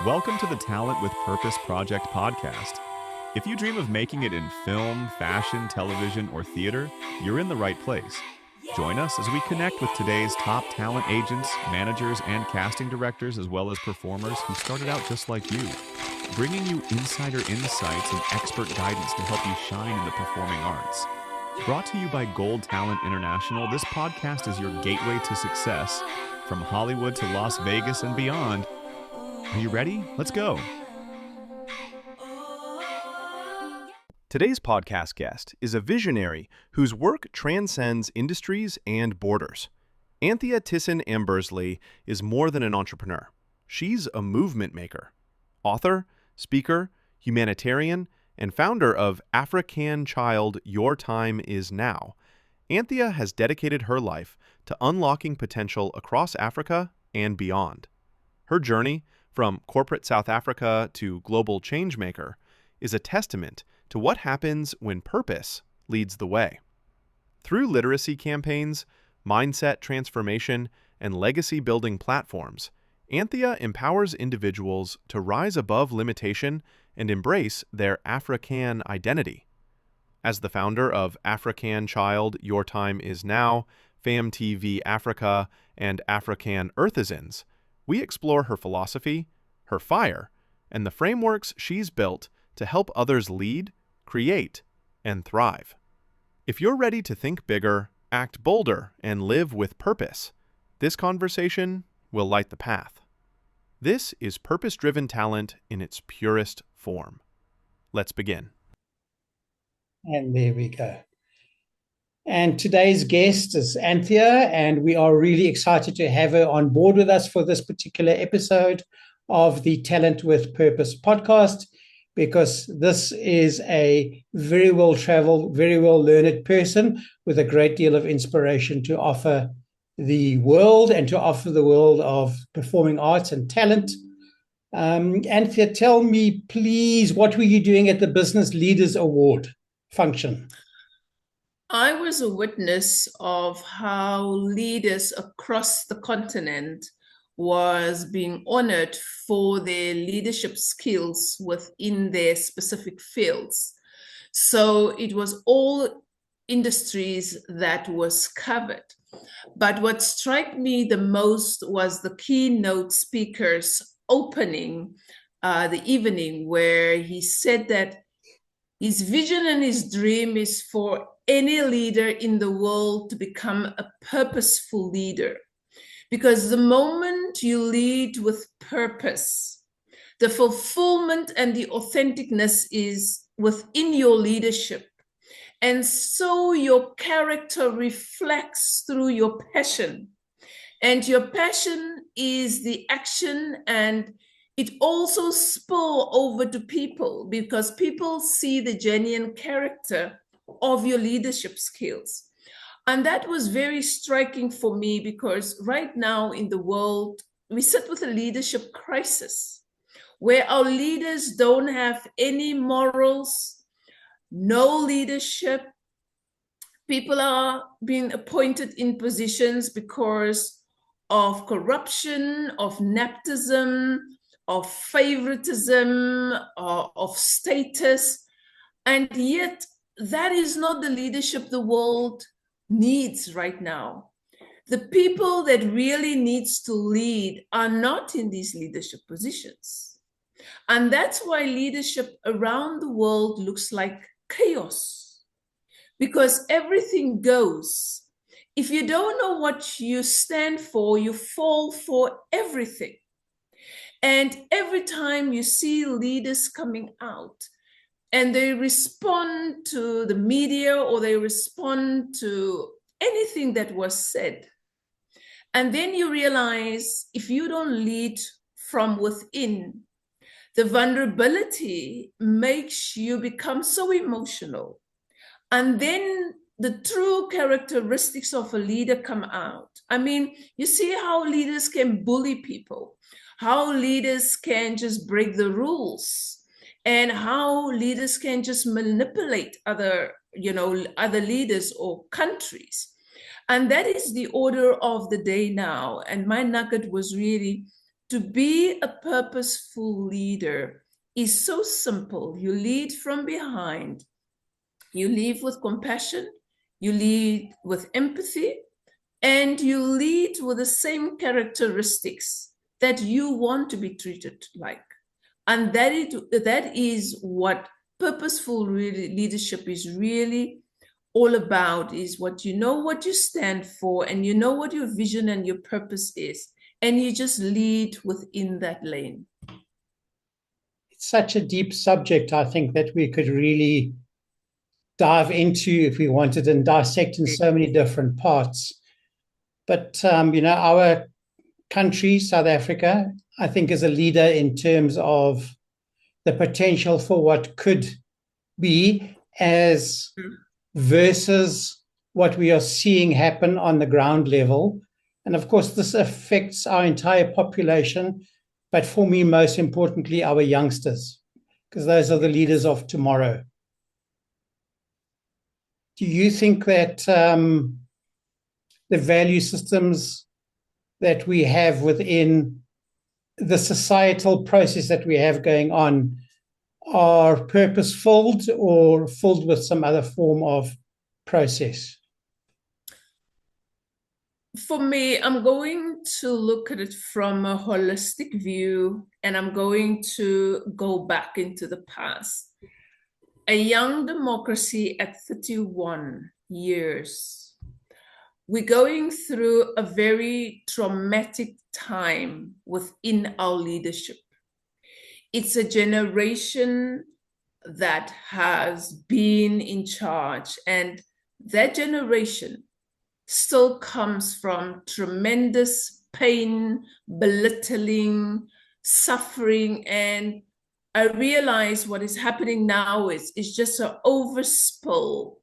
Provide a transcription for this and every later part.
Welcome to the Talent with Purpose Project podcast. If you dream of making it in film, fashion, television, or theater, you're in the right place. Join us as we connect with today's top talent agents, managers, and casting directors, as well as performers who started out just like you, bringing you insider insights and expert guidance to help you shine in the performing arts. Brought to you by Gold Talent International, this podcast is your gateway to success, from Hollywood to Las Vegas and beyond. Are you ready? Let's go. Today's podcast guest is a visionary whose work transcends industries and borders. Anthea Thyssen-Ambursley is more than an entrepreneur. She's a movement maker, author, speaker, humanitarian, and founder of Afri-CAN Child, Your Time Is Now. Anthea has dedicated her life to unlocking potential across Africa and beyond. Her journey, from corporate South Africa to global changemaker, is a testament to what happens when purpose leads the way. Through literacy campaigns, mindset transformation, and legacy-building platforms, Anthea empowers individuals to rise above limitation and embrace their Afri-CAN identity. As the founder of Afri-CAN Child, Your Time Is Now, FamTV Africa, and Afri-CAN Earthizens, we explore her philosophy, her fire, and the frameworks she's built to help others lead, create, and thrive. If you're ready to think bigger, act bolder, and live with purpose, this conversation will light the path. This is purpose-driven talent in its purest form. Let's begin. And there we go. And today's guest is Anthea, and we are really excited to have her on board with us for this particular episode of the Talent with Purpose podcast, because this is a very well-traveled, very well-learned person with a great deal of inspiration to offer the world and to offer the world of performing arts and talent. Anthea, tell me, please, what were you doing at the Business Leaders Award function? I was a witness of how leaders across the continent was being honored for their leadership skills within their specific fields. So it was all industries that was covered. But what struck me the most was the keynote speaker's opening the evening, where he said that his vision and his dream is for any leader in the world to become a purposeful leader. Because the moment you lead with purpose, the fulfillment and the authenticness is within your leadership. And so your character reflects through your passion. And your passion is the action, and it also spills over to people, because people see the genuine character of your leadership skills. And that was very striking for me, because right now in the world, we sit with a leadership crisis where our leaders don't have any morals, no leadership. People are being appointed in positions because of corruption, of nepotism, of favoritism, of status. And yet, that is not the leadership the world needs right now. The people that really needs to lead are not in these leadership positions. And that's why leadership around the world looks like chaos, because everything goes. If you don't know what you stand for, you fall for everything. And every time you see leaders coming out and they respond to the media or they respond to anything that was said, and then you realize if you don't lead from within, the vulnerability makes you become so emotional. And then the true characteristics of a leader come out. I mean, you see how leaders can bully people, how leaders can just break the rules, and how leaders can just manipulate other leaders or countries. And that is the order of the day now. And my nugget was really to be a purposeful leader is so simple. You lead from behind. You lead with compassion. You lead with empathy. And you lead with the same characteristics that you want to be treated like. And that is what purposeful leadership is really all about, is what you know what you stand for, and you know what your vision and your purpose is, and you just lead within that lane. It's such a deep subject, I think, that we could really dive into if we wanted and dissect in so many different parts. But, our country, South Africa, I think is a leader in terms of the potential for what could be as versus what we are seeing happen on the ground level. And of course, this affects our entire population, but for me, most importantly, our youngsters, because those are the leaders of tomorrow. Do you think that the value systems that we have within the societal process that we have going on are purpose-filled or filled with some other form of process? For me, I'm going to look at it from a holistic view, and I'm going to go back into the past. A young democracy at 31 years. We're going through a very traumatic time within our leadership. It's a generation that has been in charge, and that generation still comes from tremendous pain, belittling, suffering. And I realize what is happening now is just an overspill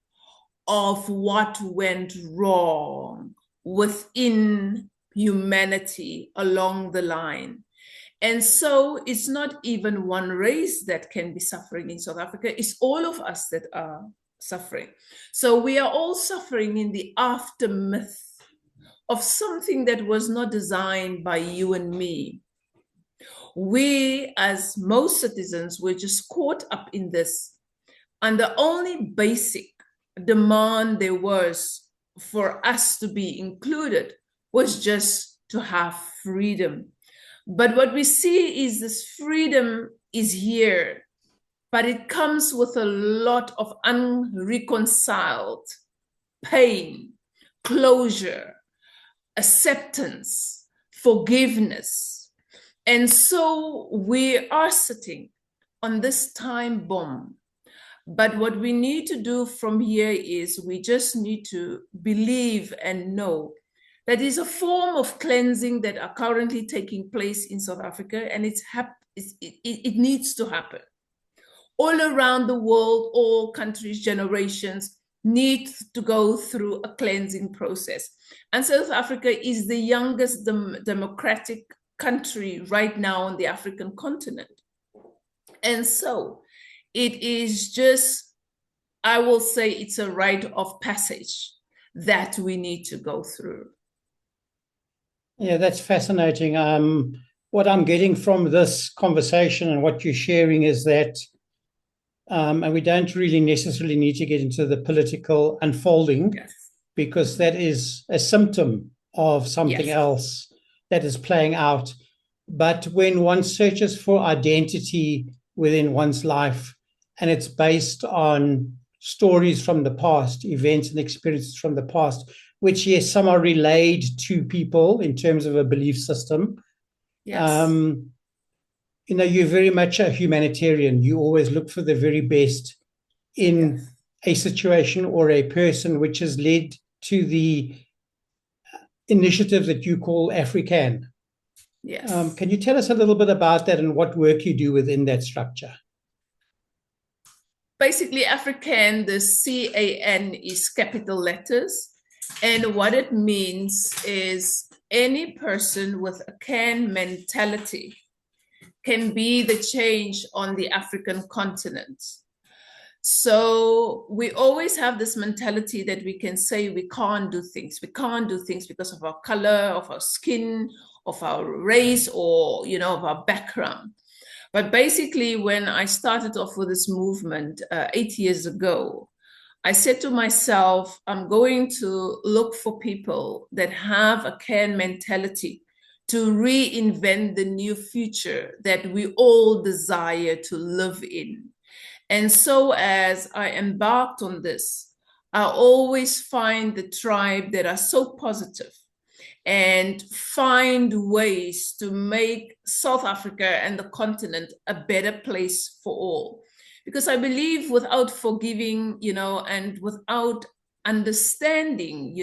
of what went wrong within humanity along the line. And so it's not even one race that can be suffering in South Africa. It's all of us that are suffering. So we are all suffering in the aftermath of something that was not designed by you and me. We, as most citizens, were just caught up in this. And the only basic demand there was for us to be included was just to have freedom. But what we see is this freedom is here, but it comes with a lot of unreconciled pain, closure, acceptance, forgiveness. And so we are sitting on this time bomb. But what we need to do from here is we just need to believe and know that is a form of cleansing that are currently taking place in South Africa, and it needs to happen. All around the world, all countries, generations need to go through a cleansing process. And South Africa is the youngest democratic country right now on the African continent. And so it is just, I will say it's a rite of passage that we need to go through. Yeah, that's fascinating. What I'm getting from this conversation and what you're sharing is that, and we don't really necessarily need to get into the political unfolding, Yes. because that is a symptom of something Yes. else that is playing out. But when one searches for identity within one's life, and it's based on stories from the past, events and experiences from the past, which, yes, some are relayed to people in terms of a belief system. Yes. You're very much a humanitarian. You always look for the very best in Yes. a situation or a person, which has led to the initiative that you call Afri-CAN. Yes. Can you tell us a little bit about that and what work you do within that structure? Basically, Afri-CAN, the CAN is capital letters. And what it means is any person with a CAN mentality can be the change on the African continent. So we always have this mentality that we can say we can't do things. We can't do things because of our color, of our skin, of our race or, of our background. But basically, when I started off with this movement 8 years ago, I said to myself, I'm going to look for people that have a can mentality to reinvent the new future that we all desire to live in. And so as I embarked on this, I always find the tribe that are so positive and find ways to make South Africa and the continent a better place for all. Because I believe without forgiving, and without understanding,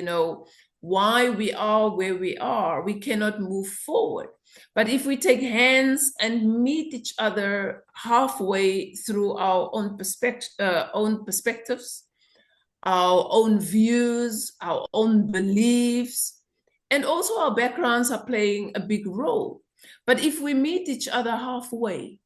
why we are where we are, we cannot move forward. But if we take hands and meet each other halfway through our own perspectives, our own views, our own beliefs, and also our backgrounds are playing a big role. But if we meet each other halfway,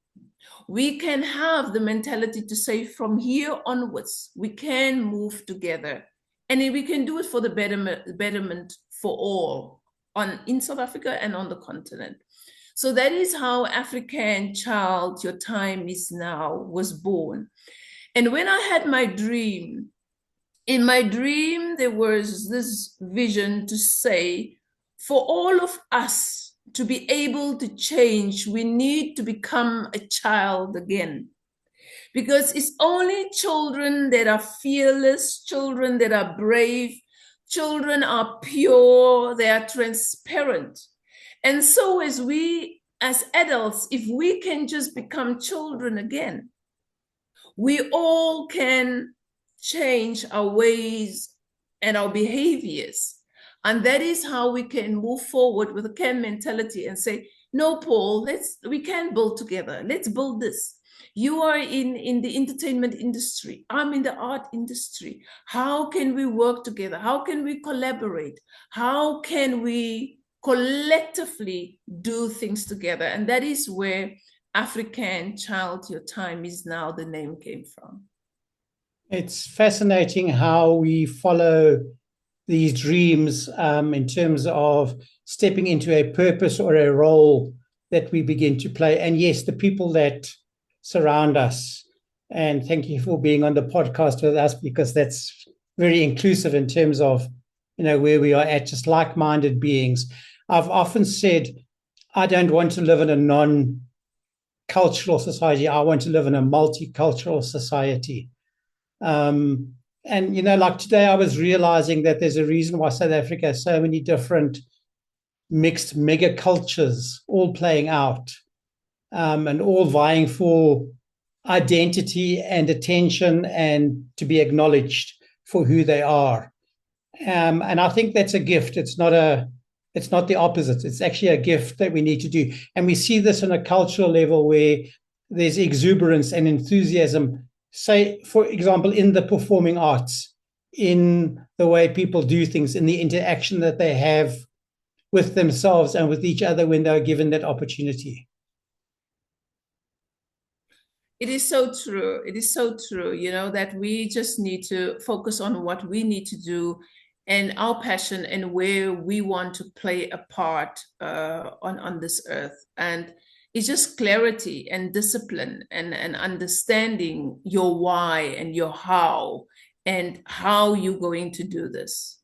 we can have the mentality to say from here onwards, we can move together. And we can do it for the betterment for all in South Africa and on the continent. So that is how Afri-CAN Child, Your Time Is Now, was born. And when I had my dream, in my dream, there was this vision to say, for all of us to be able to change, we need to become a child again. Because it's only children that are fearless, children that are brave, children are pure, they are transparent. And so as adults, if we can just become children again, we all can change our ways and our behaviors. And that is how we can move forward with a can mentality and say, no, Paul, we can build together. Let's build this. You are in the entertainment industry. I'm in the art industry. How can we work together? How can we collaborate? How can we collectively do things together? And that is where Afri-CAN Child, Your Time Is Now, the name came from. It's fascinating how we follow these dreams in terms of stepping into a purpose or a role that we begin to play. And yes, the people that surround us. And thank you for being on the podcast with us, because that's very inclusive in terms of, where we are at, just like-minded beings. I've often said, I don't want to live in a non-cultural society. I want to live in a multicultural society. And, like today, I was realizing that there's a reason why South Africa has so many different mixed mega cultures all playing out, and all vying for identity and attention and to be acknowledged for who they are. And I think that's a gift. It's not the opposite. It's actually a gift that we need to do. And we see this on a cultural level where there's exuberance and enthusiasm, say, for example, in the performing arts, in the way people do things, in the interaction that they have with themselves and with each other when they're given that opportunity. It is so true. It is so true, that we just need to focus on what we need to do and our passion and where we want to play a part on this earth. And it's just clarity and discipline and understanding your why and your how and how you're going to do this.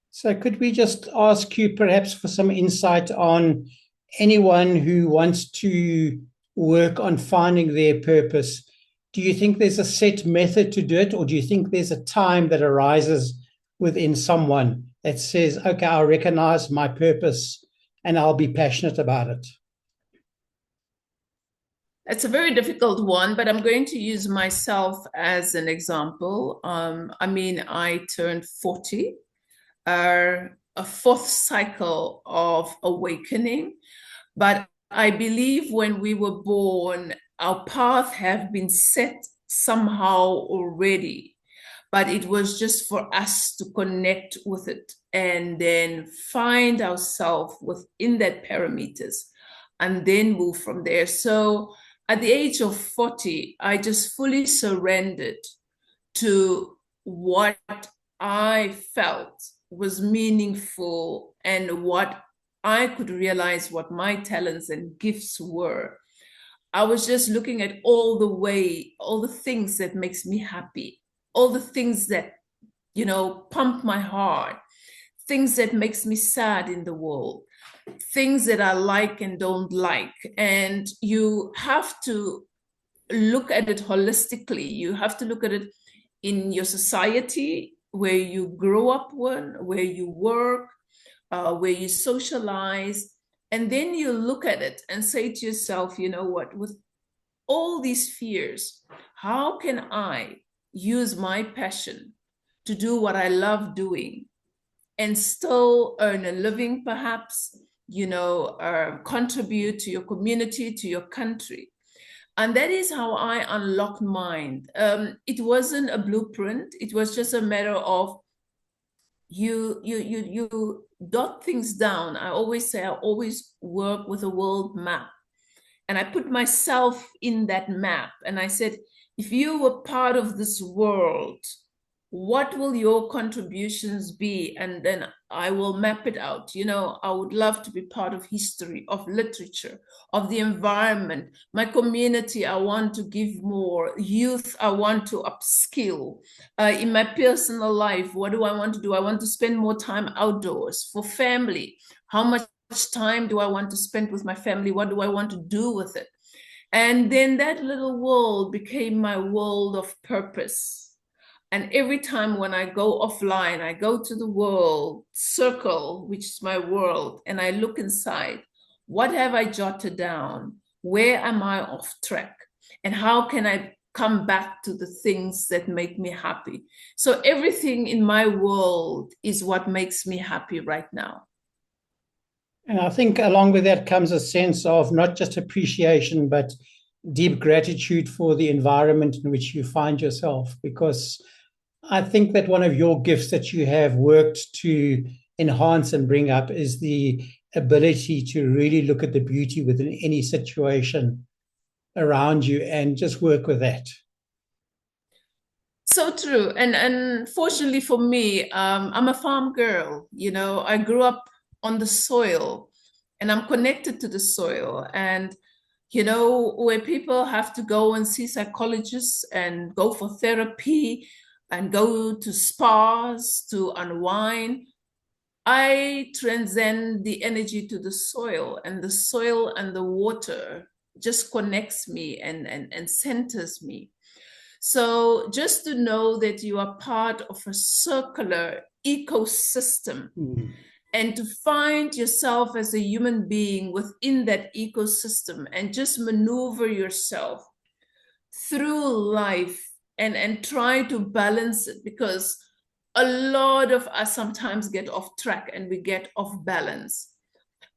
So could we just ask you perhaps for some insight on anyone who wants to work on finding their purpose? Do you think there's a set method to do it, or do you think there's a time that arises within someone that says, okay, I recognize my purpose and I'll be passionate about it? It's a very difficult one, but I'm going to use myself as an example. I turned 40, a fourth cycle of awakening, but I believe when we were born, our path have been set somehow already, but it was just for us to connect with it and then find ourselves within that parameters and then move from there. So at the age of 40, I just fully surrendered to what I felt was meaningful and what I could realize what my talents and gifts were, I was just looking at all the things that makes me happy, all the things that, pump my heart, things that makes me sad in the world, things that I like and don't like. And you have to look at it holistically. You have to look at it in your society, where you grow up, where you work, where you socialize. And then you look at it and say to yourself, you know what, with all these fears, how can I use my passion to do what I love doing and still earn a living, perhaps, contribute to your community, to your country? And that is how I unlocked mine. It wasn't a blueprint. It was just a matter of you dot things down. I always say I always work with a world map. And I put myself in that map. And I said, if you were part of this world, what will your contributions be? And then I will map it out. I would love to be part of history, of literature, of the environment. My community, I want to give more. Youth, I want to upskill. In my personal life, what do I want to do? I want to spend more time outdoors. For family, how much time do I want to spend with my family? What do I want to do with it? And then that little world became my world of purpose. And every time when I go offline, I go to the world circle, which is my world, and I look inside. What have I jotted down? Where am I off track? And how can I come back to the things that make me happy? So everything in my world is what makes me happy right now. And I think along with that comes a sense of not just appreciation, but deep gratitude for the environment in which you find yourself. Because I think that one of your gifts that you have worked to enhance and bring up is the ability to really look at the beauty within any situation around you and just work with that. So true. And fortunately for me, I'm a farm girl. I grew up on the soil, and I'm connected to the soil. And where people have to go and see psychologists and go for therapy and go to spas to unwind, I transcend the energy to the soil, and the soil and the water just connects me and centers me. So just to know that you are part of a circular ecosystem, and to find yourself as a human being within that ecosystem and just maneuver yourself through life and try to balance it, because a lot of us sometimes get off track and we get off balance.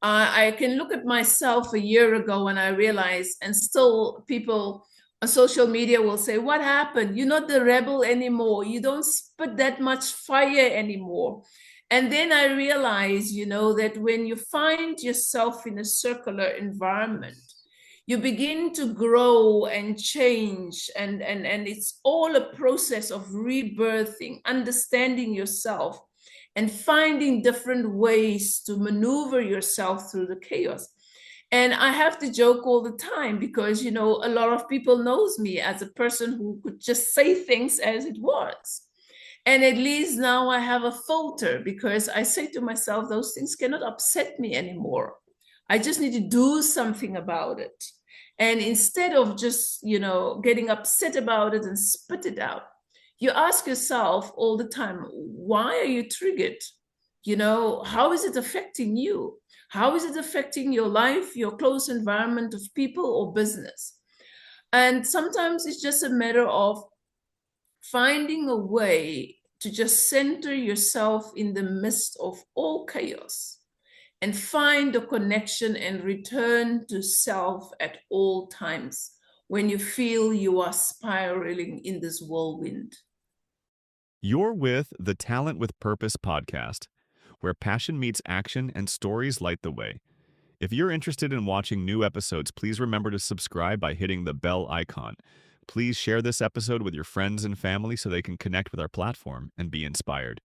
I can look at myself a year ago and I realized, and still people on social media will say, what happened? You're not the rebel anymore. You don't spit that much fire anymore. And then I realized, that when you find yourself in a circular environment, you begin to grow and change. And it's all a process of rebirthing, understanding yourself, and finding different ways to maneuver yourself through the chaos. And I have to joke all the time because, a lot of people knows me as a person who could just say things as it was. And at least now I have a filter, because I say to myself, those things cannot upset me anymore. I just need to do something about it. And instead of just, getting upset about it and spit it out, you ask yourself all the time, why are you triggered? How is it affecting you? How is it affecting your life, your close environment of people or business? And sometimes it's just a matter of finding a way to just center yourself in the midst of all chaos and find a connection and return to self at all times when you feel you are spiraling in this whirlwind. You're with the Talent with Purpose podcast, where passion meets action and stories light the way. If you're interested in watching new episodes, please remember to subscribe by hitting the bell icon. Please share this episode with your friends and family so they can connect with our platform and be inspired.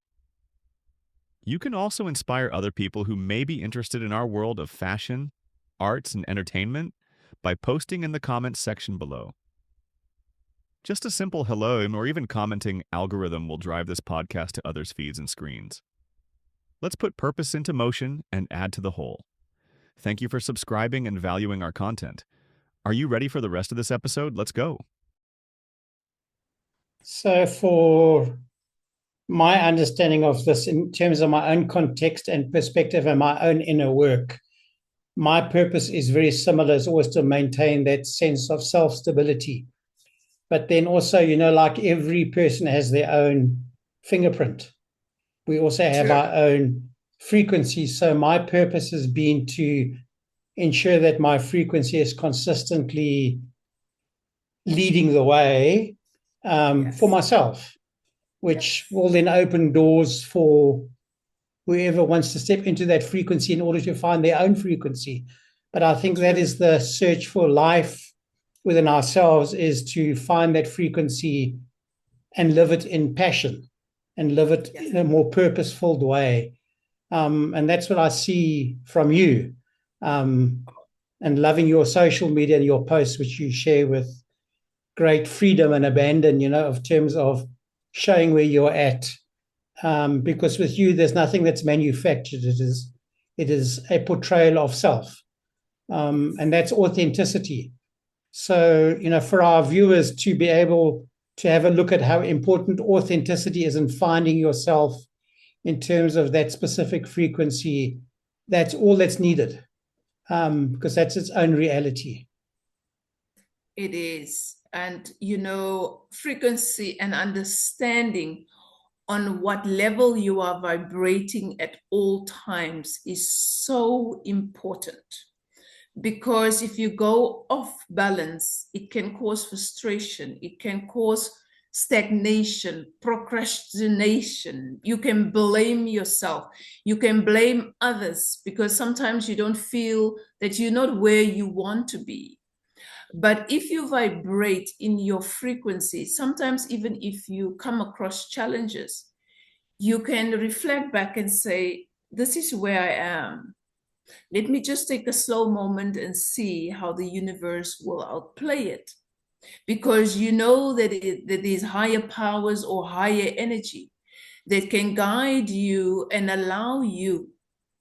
You can also inspire other people who may be interested in our world of fashion, arts, and entertainment by posting in the comments section below. Just a simple hello or even commenting algorithm will drive this podcast to others' feeds and screens. Let's put purpose into motion and add to the whole. Thank you for subscribing and valuing our content. Are you ready for the rest of this episode? Let's go. So for my understanding of this in terms of my own context and perspective and my own inner work, my purpose is very similar. It's always to maintain that sense of self-stability. But then also, like every person has their own fingerprint. We also have our own frequency. So my purpose has been to ensure that my frequency is consistently leading the way for myself, which will then open doors for whoever wants to step into that frequency in order to find their own frequency. But I think that is the search for life within ourselves, is to find that frequency and live it in passion and live it in a more purposeful way. And that's what I see from you. And loving your social media and your posts, which you share with great freedom and abandon, of terms of showing where you're at. Because with you, there's nothing that's manufactured. It is a portrayal of self. And that's authenticity. So, for our viewers to be able to have a look at how important authenticity is in finding yourself in terms of that specific frequency, that's all that's needed, because that's its own reality. It is. And, frequency and understanding on what level you are vibrating at all times is so important. Because if you go off balance, it can cause frustration, it can cause stagnation, procrastination. You can blame yourself, you can blame others, because sometimes you don't feel that you're not where you want to be. But if you vibrate in your frequency, sometimes even if you come across challenges, you can reflect back and say, this is where I am. Let me just take a slow moment and see how the universe will outplay it. Because you know that these higher powers or higher energy that can guide you and allow you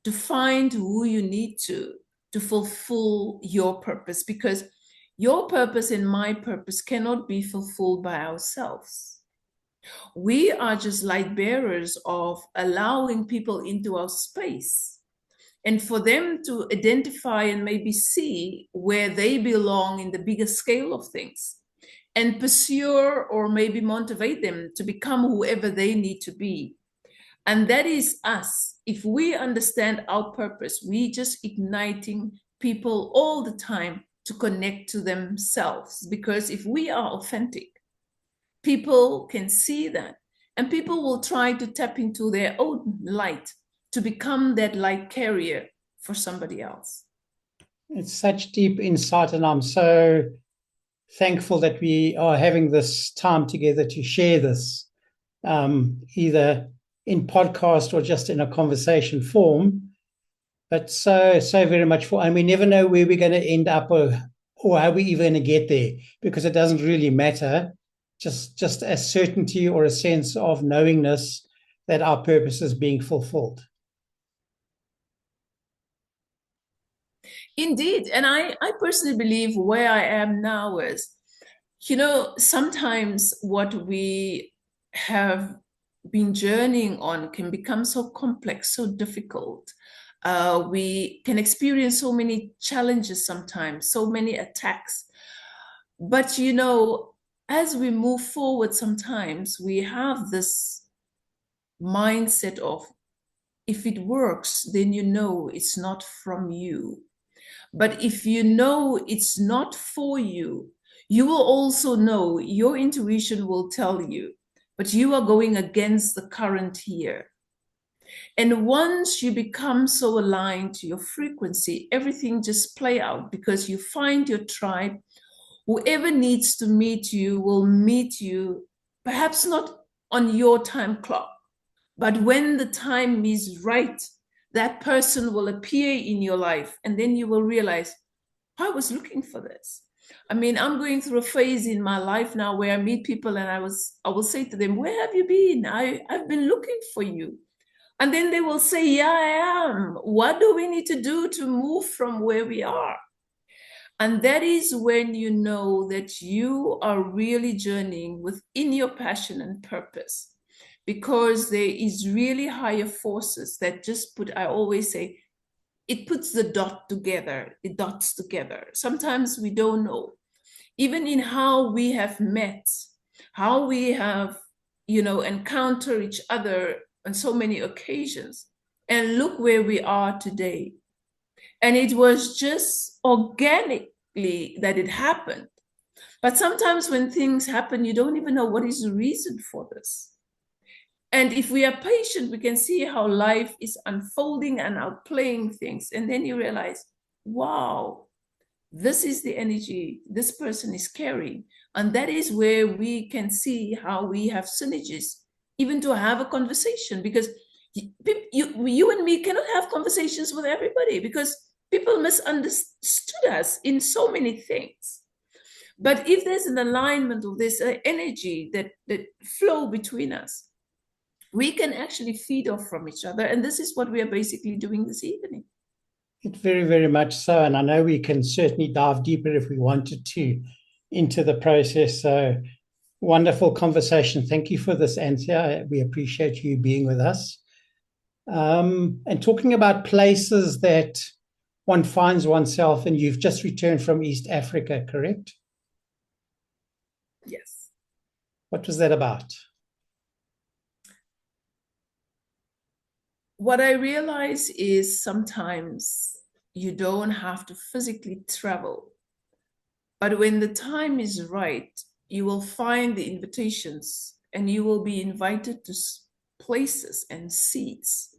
to find who you need to fulfill your purpose. Because your purpose and my purpose cannot be fulfilled by ourselves. We are just light bearers of allowing people into our space, and for them to identify and maybe see where they belong in the bigger scale of things and pursue or maybe motivate them to become whoever they need to be. And that is us. If we understand our purpose, we just igniting people all the time to connect to themselves. Because if we are authentic, people can see that, and people will try to tap into their own light to become that light carrier for somebody else. It's such deep insight, and I'm so thankful that we are having this time together to share this, either in podcast or just in a conversation form. But so very much for, and we never know where we're going to end up or how we're even going to get there, because it doesn't really matter. Just a certainty or a sense of knowingness that our purpose is being fulfilled. Indeed. And I personally believe where I am now is, sometimes what we have been journeying on can become so complex, so difficult. We can experience so many challenges sometimes, so many attacks. But, as we move forward, sometimes we have this mindset of, if it works, then it's not from you. But if you know it's not for you, you will also know, your intuition will tell you, but you are going against the current here. And once you become so aligned to your frequency, everything just play out, because you find your tribe. Whoever needs to meet you will meet you, perhaps not on your time clock, But when the time is right, that person will appear in your life, and then you will realize, I was looking for this. I mean, I'm going through a phase in my life now where I meet people and I will say to them, where have you been? I've been looking for you. And then they will say, yeah, I am. What do we need to do to move from where we are? And that is when you know that you are really journeying within your passion and purpose, because there is really higher forces that just put, I always say, it puts the dot together, it dots together. Sometimes we don't know, even in how we have met, how we have, encountered each other on so many occasions. And look where we are today. And it was just organically that it happened. But sometimes when things happen, you don't even know what is the reason for this. And if we are patient, we can see how life is unfolding and outplaying things. And then you realize, wow, this is the energy this person is carrying. And that is where we can see how we have synergies, even to have a conversation. Because you and me cannot have conversations with everybody, because people misunderstood us in so many things. But if there's an alignment of this energy that flow between us, we can actually feed off from each other. And this is what we are basically doing this evening. It very, very much so. And I know we can certainly dive deeper if we wanted to into the process. So wonderful conversation. Thank you for this, Anthea. We appreciate you being with us. And talking about places that one finds oneself, and you've just returned from East Africa, correct? Yes. What was that about? What I realize is sometimes you don't have to physically travel, but when the time is right, you will find the invitations and you will be invited to places and seats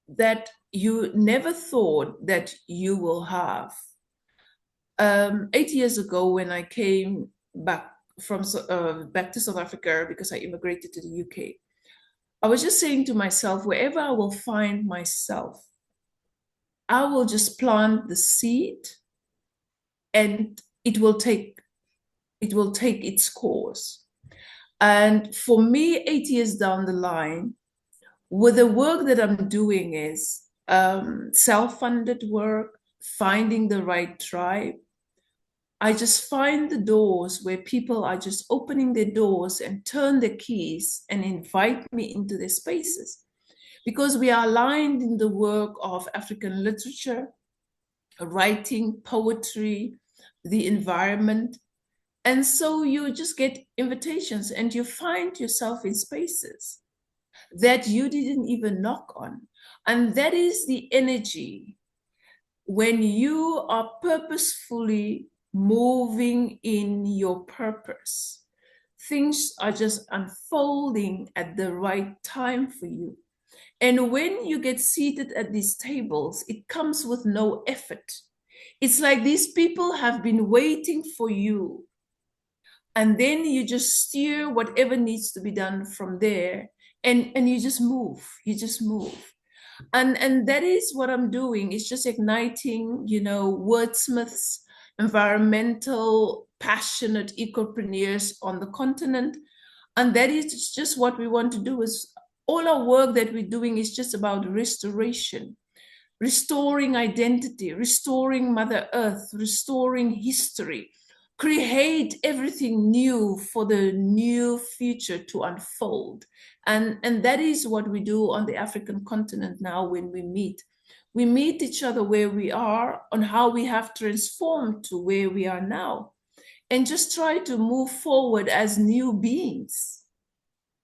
that you never thought that you will have. 8 years ago, when I came back back to South Africa because I immigrated to the UK, I was just saying to myself, wherever I will find myself, I will just plant the seed and it will take its course. And for me, 8 years down the line, with the work that I'm doing is self-funded work, finding the right tribe. I just find the doors where people are just opening their doors and turn the keys and invite me into their spaces. Because we are aligned in the work of African literature, writing, poetry, the environment. And so you just get invitations and you find yourself in spaces that you didn't even knock on. And that is the energy when you are purposefully moving in your purpose. Things are just unfolding at the right time for you. And when you get seated at these tables, it comes with no effort. It's like these people have been waiting for you. And then you just steer whatever needs to be done from there. And you just move. You just move. And that is what I'm doing. It's just igniting, wordsmiths, environmental, passionate ecopreneurs on the continent. And that is just what we want to do. Is all our work that we're doing is just about restoration, restoring identity, restoring Mother Earth, restoring history, create everything new for the new future to unfold. And that is what we do on the African continent now when we meet. We meet each other where we are, on how we have transformed to where we are now, and just try to move forward as new beings.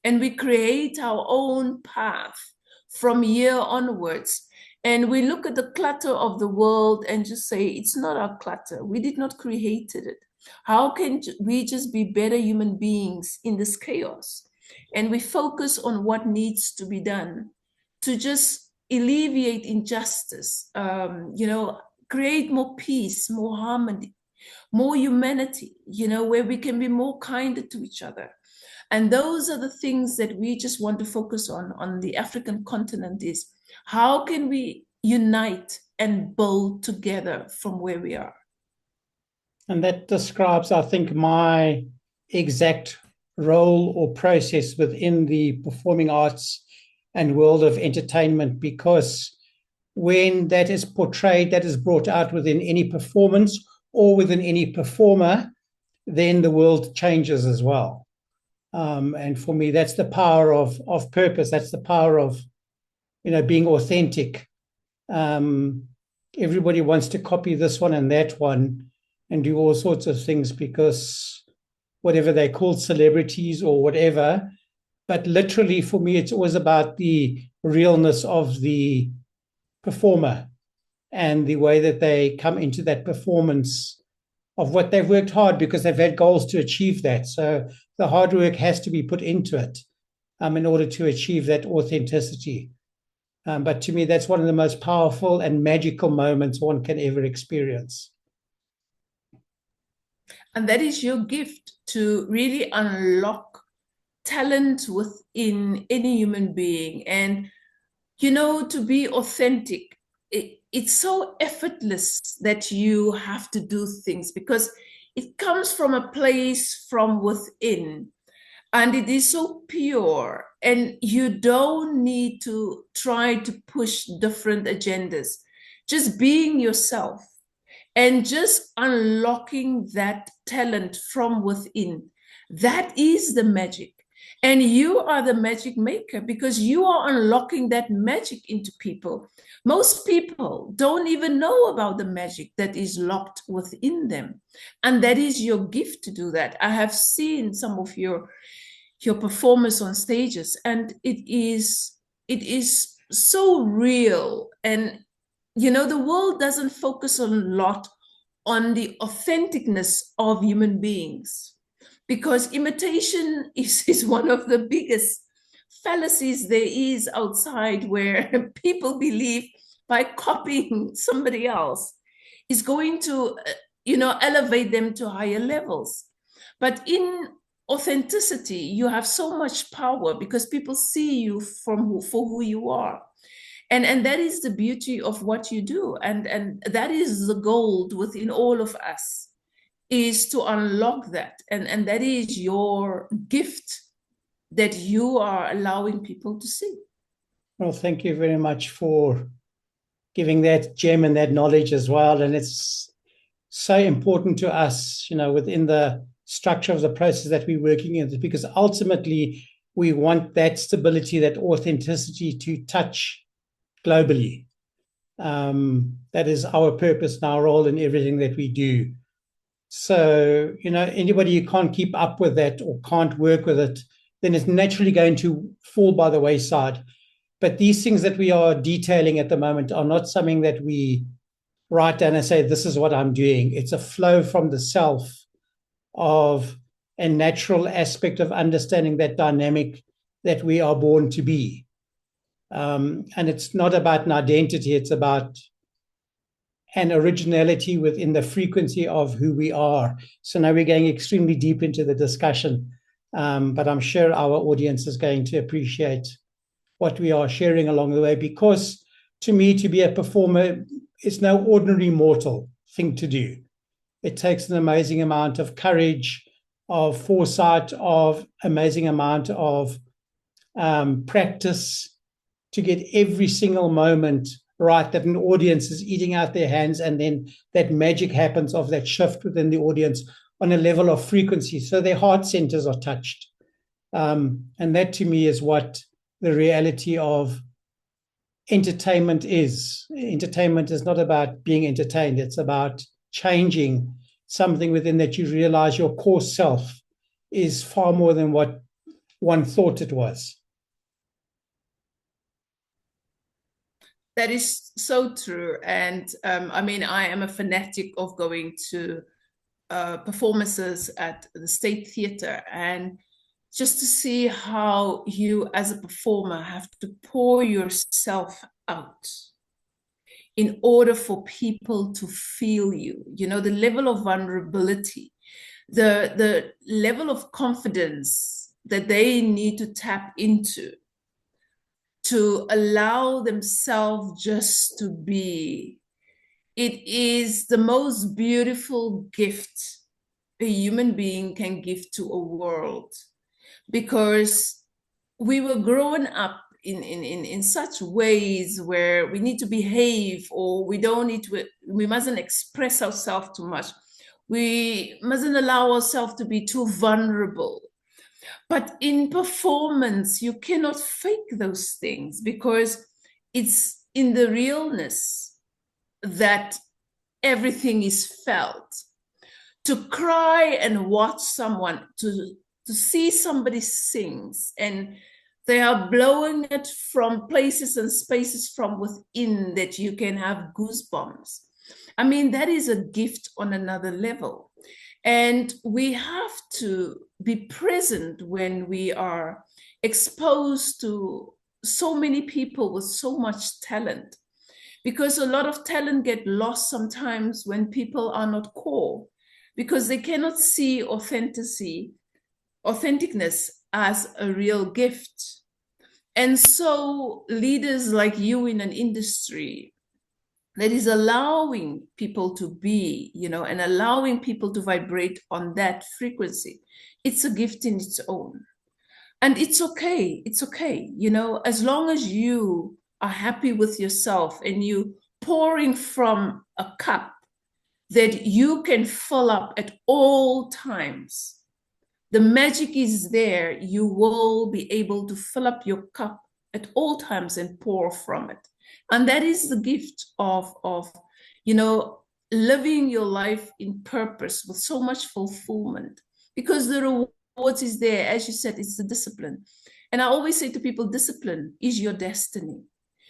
And we create our own path from here onwards. And we look at the clutter of the world and just say, it's not our clutter. We did not create it. How can we just be better human beings in this chaos? And we focus on what needs to be done to just alleviate injustice, create more peace, more harmony, more humanity, where we can be more kinder to each other. And those are the things that we just want to focus on the African continent, is how can we unite and build together from where we are? And that describes, I think, my exact role or process within the performing arts and world of entertainment, because when that is portrayed, that is brought out within any performance or within any performer, then the world changes as well. And for me, that's the power of purpose. That's the power of, being authentic. Everybody wants to copy this one and that one and do all sorts of things because whatever they call celebrities or whatever. But literally, for me, it's always about the realness of the performer and the way that they come into that performance of what they've worked hard, because they've had goals to achieve that. So the hard work has to be put into it in order to achieve that authenticity. But to me, that's one of the most powerful and magical moments one can ever experience. And that is your gift, to really unlock talent within any human being. And, to be authentic, it's so effortless that you have to do things because it comes from a place from within. And it is so pure, and you don't need to try to push different agendas. Just being yourself and just unlocking that talent from within. That is the magic. And you are the magic maker because you are unlocking that magic into people. Most people don't even know about the magic that is locked within them. And that is your gift to do that. I have seen some of your performance on stages, and it is so real. And the world doesn't focus a lot on the authenticness of human beings, because imitation is one of the biggest fallacies there is outside, where people believe by copying somebody else is going to elevate them to higher levels. But in authenticity, you have so much power because people see you for who you are. And that is the beauty of what you do. And that is the gold within all of us, is to unlock that. And that is your gift that you are allowing people to see. Well, thank you very much for giving that gem and that knowledge as well. And it's so important to us, within the structure of the process that we're working in, because ultimately we want that stability, that authenticity to touch globally. That is our purpose and our role in everything that we do. So, anybody who can't keep up with that or can't work with it, then it's naturally going to fall by the wayside. But these things that we are detailing at the moment are not something that we write down and say, this is what I'm doing. It's a flow from the self of a natural aspect of understanding that dynamic that we are born to be. And it's not about an identity, it's about an originality within the frequency of who we are. So now we're going extremely deep into the discussion, but I'm sure our audience is going to appreciate what we are sharing along the way, because to me, to be a performer is no ordinary mortal thing to do. It takes an amazing amount of courage, of foresight, of amazing amount of practice to get every single moment right, that an audience is eating out their hands, and then that magic happens of that shift within the audience on a level of frequency. So their heart centers are touched. And that to me is what the reality of entertainment is. Entertainment is not about being entertained. It's about changing something within that you realize your core self is far more than what one thought it was. That is so true. And I am a fanatic of going to performances at the State Theatre, and just to see how you as a performer have to pour yourself out in order for people to feel you, the level of vulnerability, the level of confidence that they need to tap into to allow themselves just to be. It is the most beautiful gift a human being can give to a world, because we were growing up in such ways where we need to behave, or we mustn't express ourselves too much. We mustn't allow ourselves to be too vulnerable. But in performance, you cannot fake those things, because it's in the realness that everything is felt. To cry and watch someone, to see somebody sings and they are blowing it from places and spaces from within that you can have goosebumps. I mean, that is a gift on another level. And we have to be present when we are exposed to so many people with so much talent, because a lot of talent get lost sometimes when people are not core, because they cannot see authenticness as a real gift. And so leaders like you in an industry that is allowing people to be, and allowing people to vibrate on that frequency, it's a gift in its own. And it's okay. It's okay. As long as you are happy with yourself and you pouring from a cup that you can fill up at all times, the magic is there. You will be able to fill up your cup at all times and pour from it. And that is the gift of living your life in purpose with so much fulfillment, because the rewards is there. As you said, it's the discipline. And I always say to people, discipline is your destiny,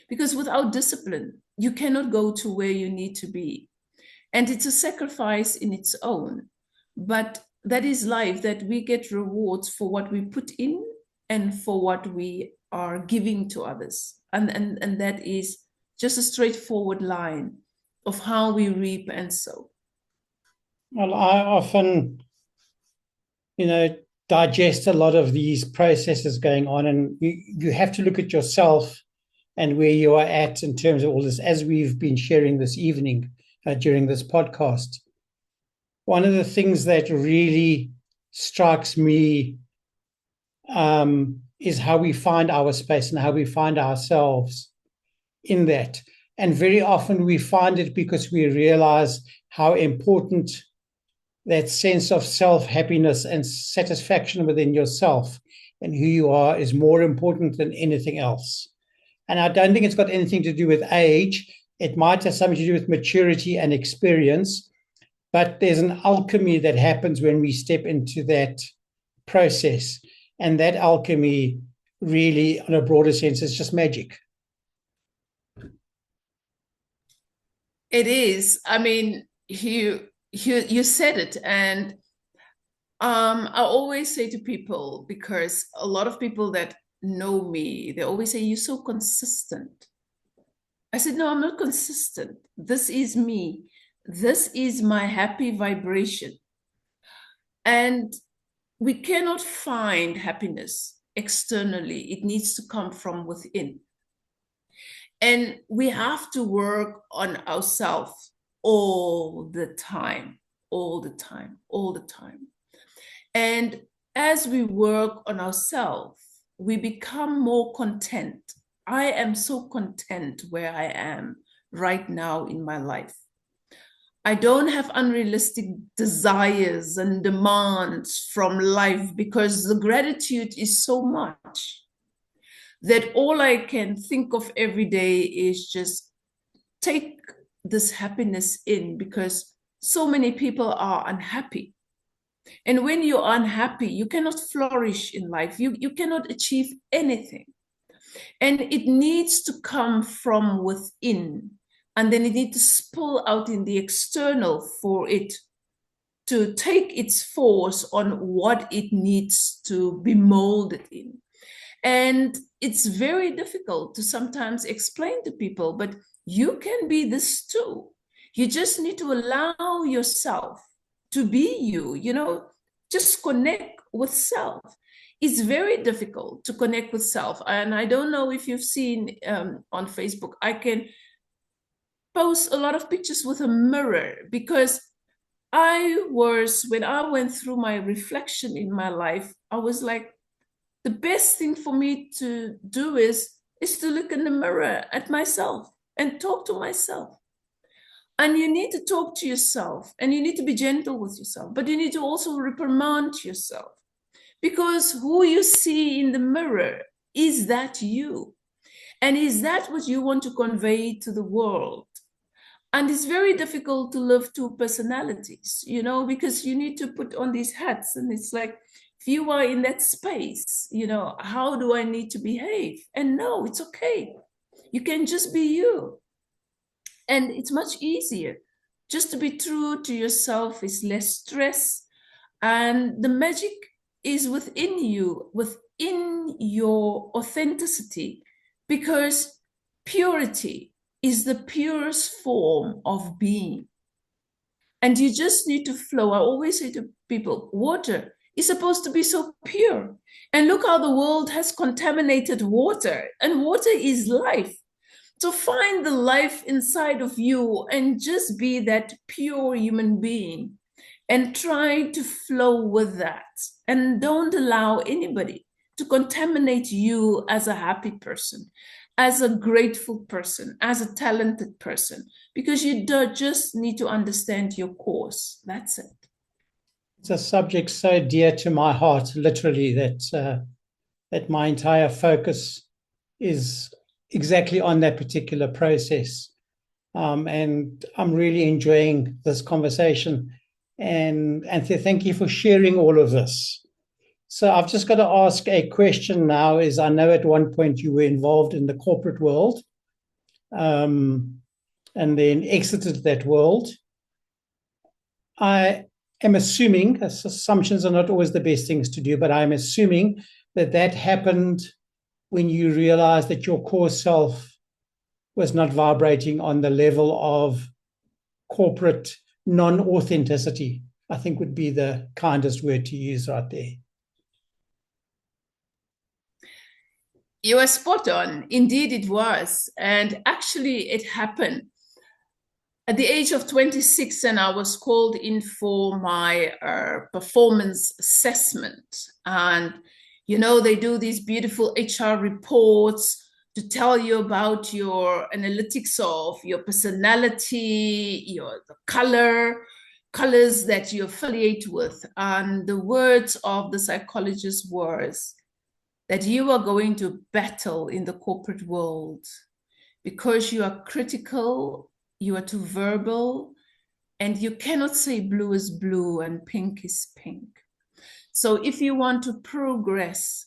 because without discipline, you cannot go to where you need to be. And it's a sacrifice in its own. But that is life, that we get rewards for what we put in and for what we are giving to others. And that is just a straightforward line of how we reap and sow. Well, I often, digest a lot of these processes going on, and you have to look at yourself and where you are at in terms of all this, as we've been sharing this evening during this podcast. One of the things that really strikes me is how we find our space and how we find ourselves in that. And very often we find it because we realize how important that sense of self-happiness and satisfaction within yourself and who you are is more important than anything else. And I don't think it's got anything to do with age. It might have something to do with maturity and experience, but there's an alchemy that happens when we step into that process. And that alchemy really, on a broader sense, is just magic. It is. I mean, you said it. And I always say to people, because a lot of people that know me, they always say, you're so consistent. I said, no, I'm not consistent. This is me. This is my happy vibration. And we cannot find happiness externally. It needs to come from within. And we have to work on ourselves all the time, all the time, all the time. And as we work on ourselves, we become more content. I am so content where I am right now in my life. I don't have unrealistic desires and demands from life, because the gratitude is so much that all I can think of every day is just take this happiness in, because so many people are unhappy. And when you're unhappy, you cannot flourish in life. You cannot achieve anything. And it needs to come from within. And then it needs to spill out in the external for it to take its force on what it needs to be molded in. And it's very difficult to sometimes explain to people, but you can be this too. You just need to allow yourself to be you, just connect with self. it's very difficult to connect with self. And I don't know if you've seen on Facebook, I can post a lot of pictures with a mirror, because when I went through my reflection in my life, I was like, the best thing for me to do is to look in the mirror at myself and talk to myself. And you need to talk to yourself, and you need to be gentle with yourself, but you need to also reprimand yourself, because who you see in the mirror, is that you? And is that what you want to convey to the world? And it's very difficult to live two personalities, because you need to put on these hats. And it's like, if you are in that space, how do I need to behave? And no, it's okay. You can just be you. And it's much easier. Just to be true to yourself is less stress. And the magic is within you, within your authenticity, because purity is the purest form of being. And you just need to flow. I always say to people, water is supposed to be so pure. And look how the world has contaminated water. And water is life. So find the life inside of you and just be that pure human being. And try to flow with that. And don't allow anybody to contaminate you as a happy person, as a grateful person, as a talented person, because you just need to understand your course. That's it. It's a subject so dear to my heart, literally, that my entire focus is exactly on that particular process. And I'm really enjoying this conversation. And Anthea, thank you for sharing all of this. So I've just got to ask a question now, is I know at one point you were involved in the corporate world, and then exited that world. I am assuming, assumptions are not always the best things to do, but I'm assuming that happened when you realized that your core self was not vibrating on the level of corporate non-authenticity, I think would be the kindest word to use right there. You were spot on. Indeed, it was. And actually, it happened at the age of 26, and I was called in for my performance assessment. And, they do these beautiful HR reports to tell you about your analytics of your personality, the colors that you affiliate with. And the words of the psychologist was that you are going to battle in the corporate world because you are critical, you are too verbal, and you cannot say blue is blue and pink is pink. So if you want to progress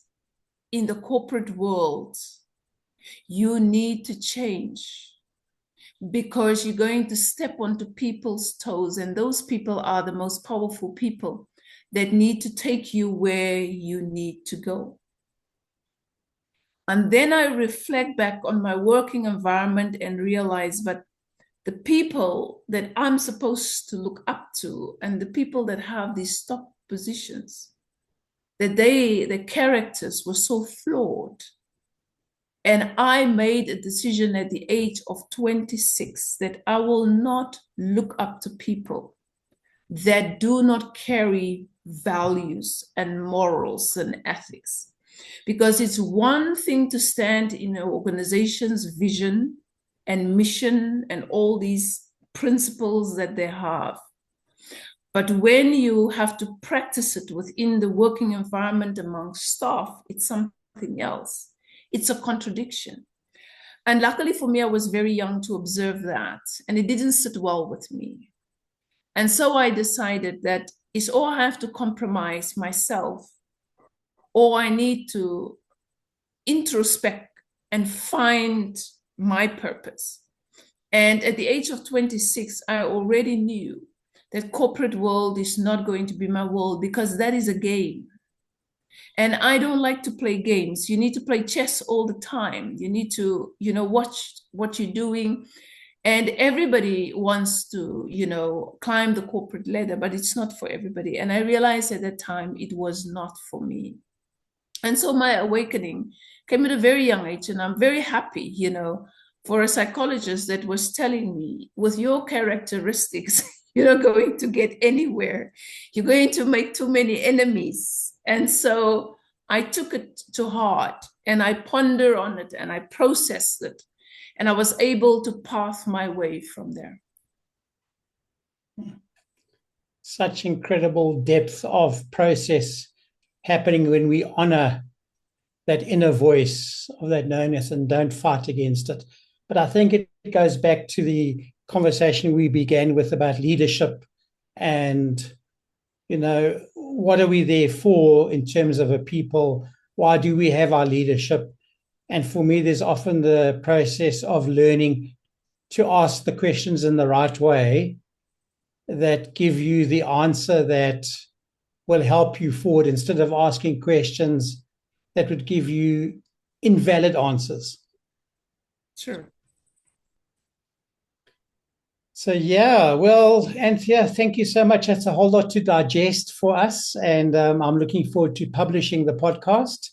in the corporate world, you need to change, because you're going to step onto people's toes, and those people are the most powerful people that need to take you where you need to go. And then I reflect back on my working environment and realize that the people that I'm supposed to look up to and the people that have these top positions, that their characters were so flawed. And I made a decision at the age of 26 that I will not look up to people that do not carry values and morals and ethics. Because it's one thing to stand in an organization's vision and mission and all these principles that they have. But when you have to practice it within the working environment amongst staff, it's something else. It's a contradiction. And luckily for me, I was very young to observe that, and it didn't sit well with me. And so I decided that it's or I have to compromise myself, or I need to introspect and find my purpose. And at the age of 26, I already knew that corporate world is not going to be my world, because that is a game. And I don't like to play games. You need to play chess all the time. You need to, watch what you're doing. And everybody wants to, climb the corporate ladder, but it's not for everybody. And I realized at that time it was not for me. And so my awakening came at a very young age, and I'm very happy, for a psychologist that was telling me, with your characteristics, you're not going to get anywhere. You're going to make too many enemies. And so I took it to heart, and I pondered on it, and I processed it, and I was able to path my way from there. Such incredible depth of process happening when we honor that inner voice of that knownness and don't fight against it. But I think it goes back to the conversation we began with about leadership and, what are we there for in terms of a people? Why do we have our leadership? And for me, there's often the process of learning to ask the questions in the right way that give you the answer that will help you forward, instead of asking questions that would give you invalid answers. Sure. So, well, Anthea, thank you so much. That's a whole lot to digest for us. And I'm looking forward to publishing the podcast.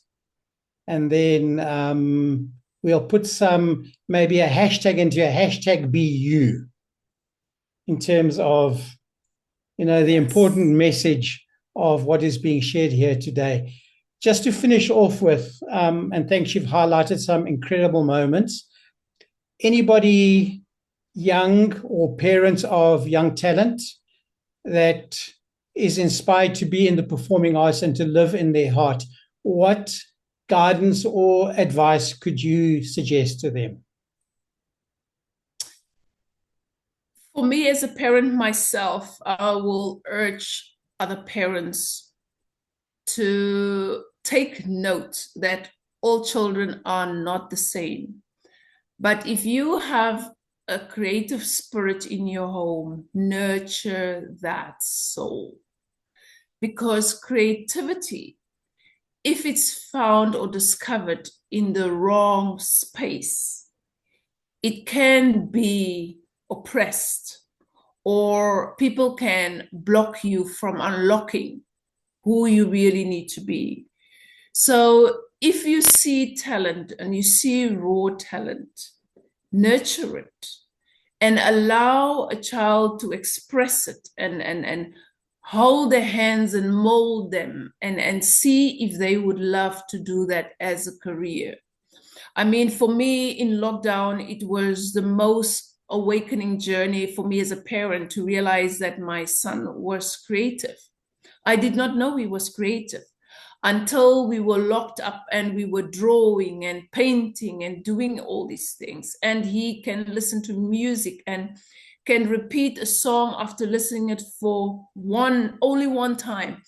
And then we'll put maybe a hashtag into a hashtag BU in terms of, the important message of what is being shared here today. Just to finish off with, and thanks, you've highlighted some incredible moments. Anybody young or parents of young talent that is inspired to be in the performing arts and to live in their heart, what guidance or advice could you suggest to them? For me, as a parent myself, I will urge other parents to take note that all children are not the same. But if you have a creative spirit in your home, nurture that soul. Because creativity, if it's found or discovered in the wrong space, it can be oppressed, or people can block you from unlocking who you really need to be. So if you see talent and you see raw talent, nurture it and allow a child to express it and hold their hands and mold them and see if they would love to do that as a career. I mean, for me in lockdown, it was the most awakening journey for me as a parent to realize that my son was creative. I did not know he was creative until we were locked up and we were drawing and painting and doing all these things. And he can listen to music and can repeat a song after listening it for only one time.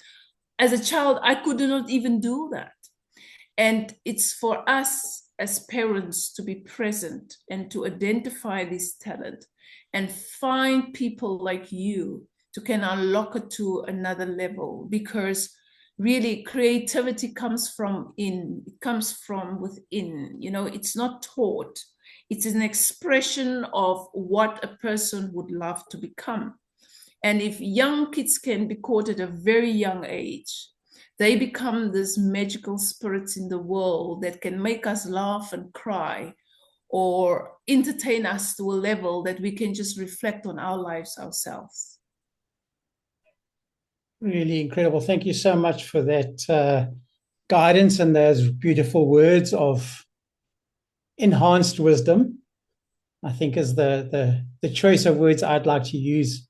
As a child, I could not even do that. And it's for us as parents to be present and to identify this talent and find people like you to can unlock it to another level, because really creativity comes from within. It's not taught. It's an expression of what a person would love to become. And if young kids can be caught at a very young age, they become these magical spirits in the world that can make us laugh and cry or entertain us to a level that we can just reflect on our lives ourselves. Really incredible. Thank you so much for that guidance and those beautiful words of enhanced wisdom, I think is the choice of words I'd like to use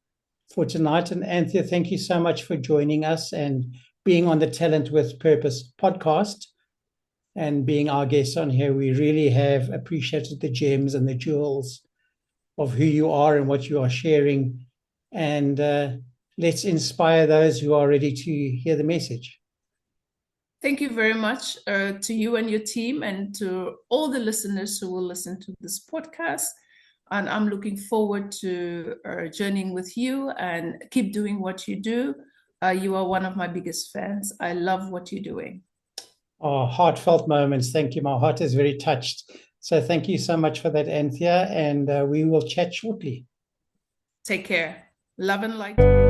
for tonight. And Anthea, thank you so much for joining us and being on the Talent with Purpose podcast and being our guest on here. We really have appreciated the gems and the jewels of who you are and what you are sharing. And let's inspire those who are ready to hear the message. Thank you very much to you and your team and to all the listeners who will listen to this podcast. And I'm looking forward to journeying with you and keep doing what you do. You are one of my biggest fans. I love what you're doing. Oh, heartfelt moments. Thank you. My heart is very touched. So thank you so much for that, Anthea. And we will chat shortly. Take care. Love and light.